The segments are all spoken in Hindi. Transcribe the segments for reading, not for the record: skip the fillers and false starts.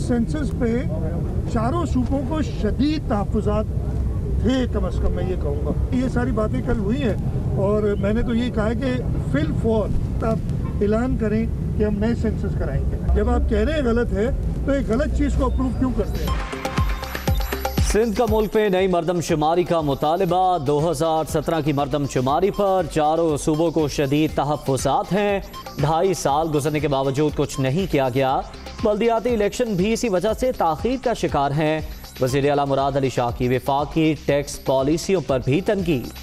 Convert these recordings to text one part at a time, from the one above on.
सेंसस पे चारों सूबों को शदीद तहफ़्फ़ुज़ात थे, कम अज़ कम मैं ये कहूँगा। ये सारी बातें कल हुई हैं और मैंने तो ये कहा है कि फिल फॉर आप ऐलान करें कि हम नए सेंसस कराएंगे। जब आप कह रहे हैं गलत है तो एक गलत चीज़ को अप्रूव क्यों करते हैं? सिंध का मुल्क में नई मरदमशुमारी का मुतालबा। 2017 की मरदमशुमारी पर चारों सूबों को शदीद तहफ़्फ़ुज़ात हैं। 2.5 साल गुजरने के बावजूद कुछ नहीं किया गया। बल्दियाती इलेक्शन भी इसी वजह से ताख़ीर का शिकार हैं। वज़ीर आला मुराद अली शाह की वफाकी टैक्स पॉलिसियों पर भी तनकीद।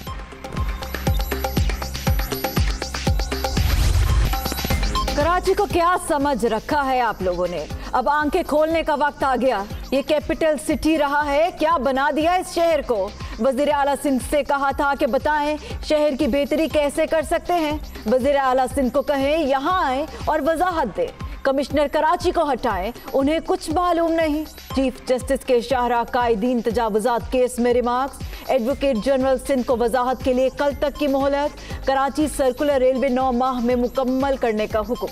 कराची को क्या समझ रखा है आप लोगों ने? अब आंखें खोलने का वक्त आ गया। ये कैपिटल सिटी रहा है, क्या बना दिया इस शहर को? वज़ीर आला सिंध से कहा था कि बताएं शहर की बेहतरी कैसे कर सकते हैं। वज़ीर आला सिंध को कहें यहाँ आए और वजाहत दें। कमिश्नर कराची को हटाएं, उन्हें कुछ मालूम नहीं। चीफ जस्टिस के शाहरा कायदीन तजावुजात केस में रिमार्क्स। एडवोकेट जनरल सिंध को वजाहत के लिए कल तक की मोहलत। कराची सर्कुलर रेलवे 9 माह में मुकम्मल करने का हुक्म।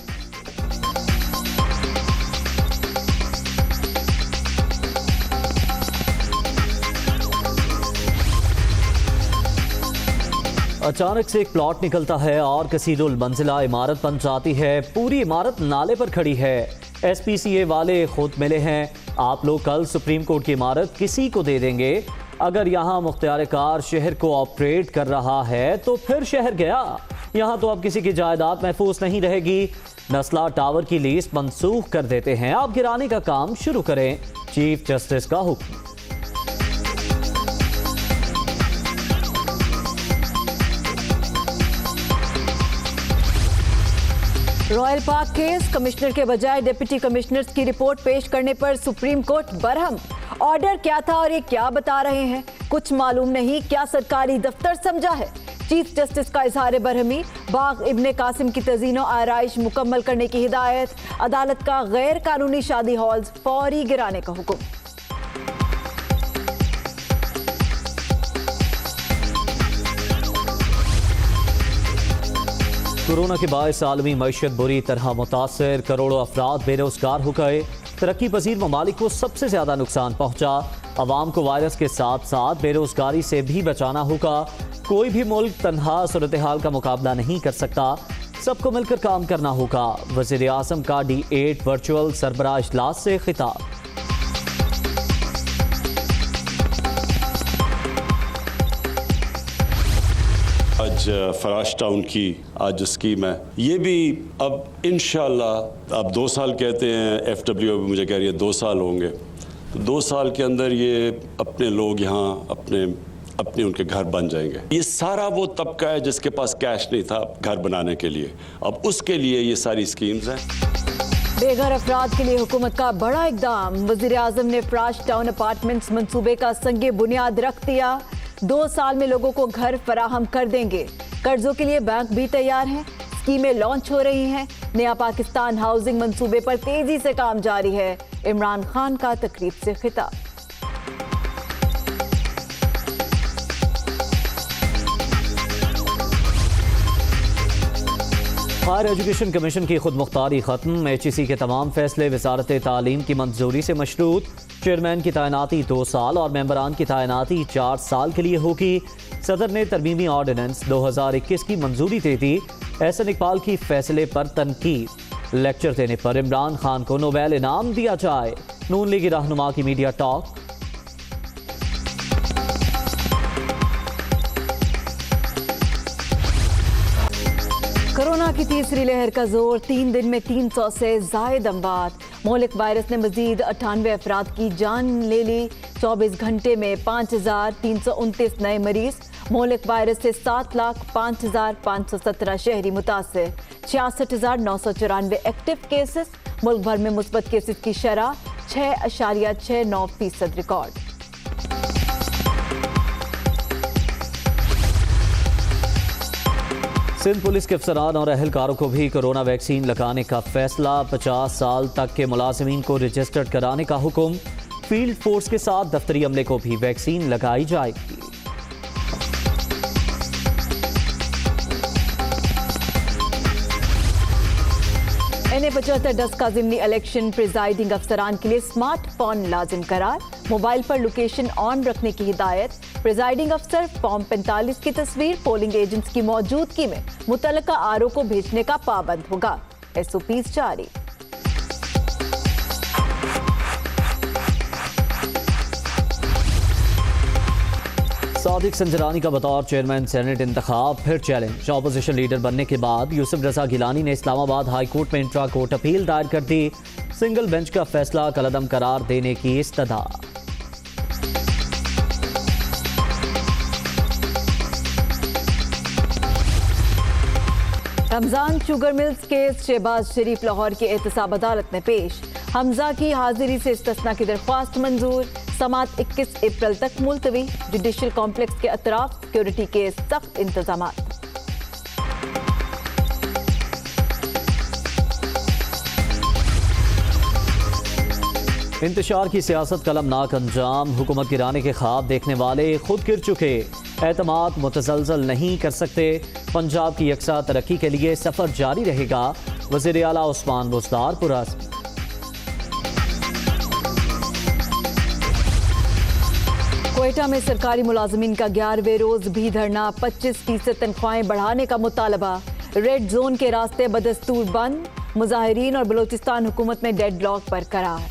अचानक से एक प्लॉट निकलता है और कसीरुल मंजिला इमारत बन जाती है। पूरी इमारत नाले पर खड़ी है। SPCA वाले खुद मिले हैं। आप लोग कल सुप्रीम कोर्ट की इमारत किसी को दे देंगे। अगर यहाँ मुख्तियार कार शहर को ऑपरेट कर रहा है तो फिर शहर गया। यहाँ तो अब किसी की जायदाद महफूज नहीं रहेगी। नस्ला टावर की लीज मनसूख कर देते हैं। आप गिराने का काम शुरू करें। चीफ जस्टिस का हुक्म। रॉयल पार्क केस, कमिश्नर के बजाय डिप्टी कमिश्नर्स की रिपोर्ट पेश करने पर सुप्रीम कोर्ट बरहम। ऑर्डर क्या था और ये क्या बता रहे हैं, कुछ मालूम नहीं। क्या सरकारी दफ्तर समझा है? चीफ जस्टिस का इजहार बरहमी। बाग इब्ने कासिम की तज़ीनो आराइश मुकम्मल करने की हिदायत। अदालत का गैर कानूनी शादी हॉल्स फौरी गिराने का हुक्म। कोरोना के बायस आलमी मईशत बुरी तरह मुतासर। करोड़ों अफराद बेरोजगार हो गए। तरक्की पजीर ममालिक को सबसे ज्यादा नुकसान पहुंचा। अवाम को वायरस के साथ साथ बेरोजगारी से भी बचाना होगा। कोई भी मुल्क तन्हा सूरत हाल का मुकाबला नहीं कर सकता। सबको मिलकर काम करना होगा। वज़ीर आज़म का D8 वर्चुअल सरबराह इजलास से खिताब। आज फराश टाउन की आज स्कीम है, ये भी अब इंशाल्लाह अब 2 साल कहते हैं। FWO भी मुझे कह रही है 2 साल होंगे। तो 2 साल के अंदर ये अपने लोग यहाँ अपने उनके घर बन जाएंगे। ये सारा वो तबका है जिसके पास कैश नहीं था घर बनाने के लिए, अब उसके लिए ये सारी स्कीम्स हैं। बेघर अफराद के लिए हुकूमत का बड़ा इकदाम। वज़ीर आज़म ने फराश टाउन अपार्टमेंट्स मंसूबे का संगे बुनियाद रख दिया। 2 साल में लोगों को घर फराहम कर देंगे। कर्जों के लिए बैंक भी तैयार हैं। स्कीमें लॉन्च हो रही हैं। नया पाकिस्तान हाउसिंग मंसूबे पर तेजी से काम जारी है। इमरान खान का तकरीब से खिताब। हायर एजुकेशन कमीशन की खुद मुख्तारी खत्म। HEC के तमाम फैसले वजारत तालीम की मंजूरी से मशरूत। चेयरमैन की तैनाती 2 साल और मेंबरान की तैनाती 4 साल के लिए होगी। सदर ने तरमीमी ऑर्डिनेंस 2021 की मंजूरी दे दी। एहसन इकबाल की फैसले पर तनकीद। लेक्चर देने पर इमरान खान को नोबेल इनाम दिया जाए। नून लीगी रहनुमा की मीडिया टॉक। कोरोना की तीसरी लहर का जोर। 3 दिन में 300 से जायद अमवात। मोहलिक वायरस ने मजीद 98 अफराद की जान ले ली। 24 घंटे में 5329 नए मरीज। मोहलिक वायरस से 7,05,517 शहरी मुतासर। 66,994 एक्टिव केसेस। मुल्क भर में मुस्बत केसेस की शरह 6.69% रिकॉर्ड। सिंध पुलिस के अफसरान और अहलकारों को भी कोरोना वैक्सीन लगाने का फैसला। 50 साल तक के मुलाजिमीन को रजिस्टर्ड कराने का हुक्म। फील्ड फोर्स के साथ दफ्तरी अमले को भी वैक्सीन लगाई जाएगी। महीने 75 डस्ट का ज़िमनी इलेक्शन प्रिजाइडिंग अफसरान के लिए स्मार्टफोन लाजिम करार, मोबाइल पर लोकेशन ऑन रखने की हिदायत। प्रिजाइडिंग अफसर फॉर्म 45 की तस्वीर पोलिंग एजेंट्स की मौजूदगी में मुतल्लिका आरओ को भेजने का पाबंद होगा। एसओपीज जारी। सादिक संजरानी का बतौर चेयरमैन सेनेट इंतखाब फिर चैलेंज। ऑपोजिशन लीडर बनने के बाद यूसुफ रजा गिलानी ने इस्लामाबाद हाई कोर्ट में इंट्रा कोर्ट अपील दायर कर दी। सिंगल बेंच का फैसला कलअदम करार देने की इस्तदा। Ramzan sugar mills case Shahbaz Sharif Lahore की एहतसाब अदालत में पेश। हमजा की हाजिरी से इस्तिस्ना की दरख्वास्त मंजूर। समात 21 अप्रैल तक मुलतवी। जुडिशल कॉम्प्लेक्स के अतराफ सिक्योरिटी के सख्त इंतजाम। इंतशार की सियासत कलमनाक अंजाम। हुकूमत गिराने के ख्वाब देखने वाले खुद गिर चुके। एतमाद मुतसलसल नहीं कर सकते। पंजाब की यकसा तरक्की के लिए सफर जारी रहेगा। वज़ीर आला उस्मान बुज़दार पुरस्कार। क्वेटा में सरकारी मुलाजमीन का 11वें रोज भी धरना। 25% तनख्वाहें बढ़ाने का मुतालबा। रेड जोन के रास्ते बदस्तूर बंद। मुजाहिरीन और बलोचिस्तान हुकूमत में डेडलॉक बरकरार।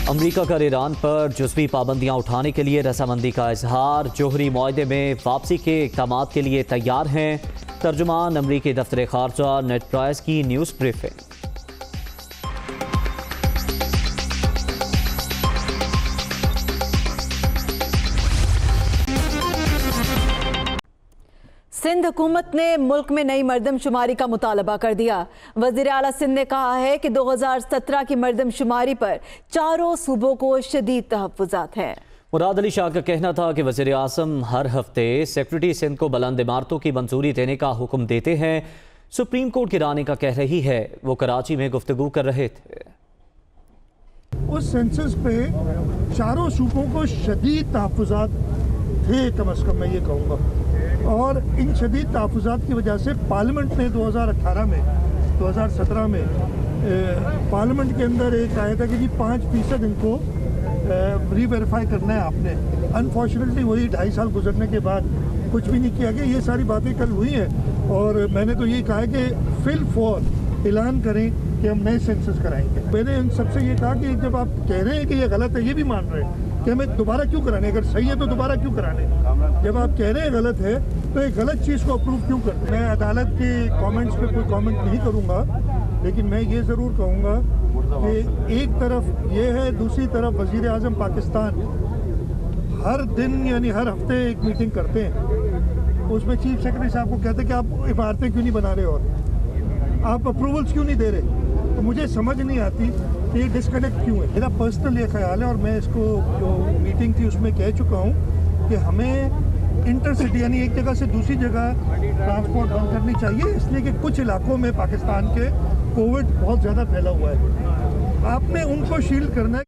अमरीका का ईरान पर जुज़वी पाबंदियां उठाने के लिए रजामंदी का इजहार। जोहरी मुआहदे में वापसी के इक़दाम के लिए तैयार हैं। तर्जुमान अमरीकी दफ्तर खारजा नेड प्राइस की न्यूज़ ब्रीफिंग। सिंध हुकूमत ने मुल्क में नई मरदमशुमारी का मुतालबा कर दिया। वज़ीर आला सिंध ने कहा है कि 2017 की मरदमशुमारी पर चारों सूबों को शदीद तहफ़्फ़ुज़ात हैं। मुराद अली शाह का कहना था कि वज़ीर आज़म हर हफ्ते सेक्रेटरी सिंध को बुलंद इमारतों की मंजूरी देने का हुक्म देते हैं। सुप्रीम कोर्ट गिराने का कह रही है। वो कराची में गुफ्तगू कर रहे थे। उस सेंसस पे चारों सूबों को शदीद तहफ़्फ़ुज़ात थे, कम अज़ कम मैं ये कहूँगा। और इन शदीद तहफ़्फ़ुज़ात की वजह से पार्लियामेंट ने 2017 में पार्लियामेंट के अंदर एक आया था कि जी 5% इनको री-वेरीफाई करना है आपने। अनफॉर्चुनेटली वही 2.5 साल गुजरने के बाद कुछ भी नहीं किया गया। ये सारी बातें कल हुई हैं और मैंने तो ये कहा है कि फिल फॉर ऐलान करें कि हम नए सेंसस कराएंगे। मैंने इन सबसे ये कहा कि जब आप कह रहे हैं कि ये गलत है, ये भी मान रहे हैं कि हमें दोबारा क्यों कराने, अगर सही है तो दोबारा क्यों कराने। जब आप कह रहे हैं गलत है तो एक गलत चीज़ को अप्रूव क्यों करते। मैं अदालत के कमेंट्स पे कोई कमेंट नहीं करूँगा, लेकिन मैं ये ज़रूर कहूँगा कि एक तरफ ये है, दूसरी तरफ वज़ीर आज़म पाकिस्तान हर दिन यानी हर हफ्ते एक मीटिंग करते हैं। उसमें चीफ सेक्रेटरी साहब को कहते हैं कि आप इमारतें क्यों नहीं बना रहे और आप अप्रूवल्स क्यों नहीं दे रहे। तो मुझे समझ नहीं आती कि ये डिस्कनेक्ट क्यों है। मेरा पर्सनल ये ख्याल है और मैं इसको जो मीटिंग थी उसमें कह चुका हूँ कि हमें इंटरसिटी यानी एक जगह से दूसरी जगह ट्रांसपोर्ट बंद करनी चाहिए, इसलिए कि कुछ इलाकों में पाकिस्तान के कोविड बहुत ज़्यादा फैला हुआ है। आपने उनको शील्ड करना है।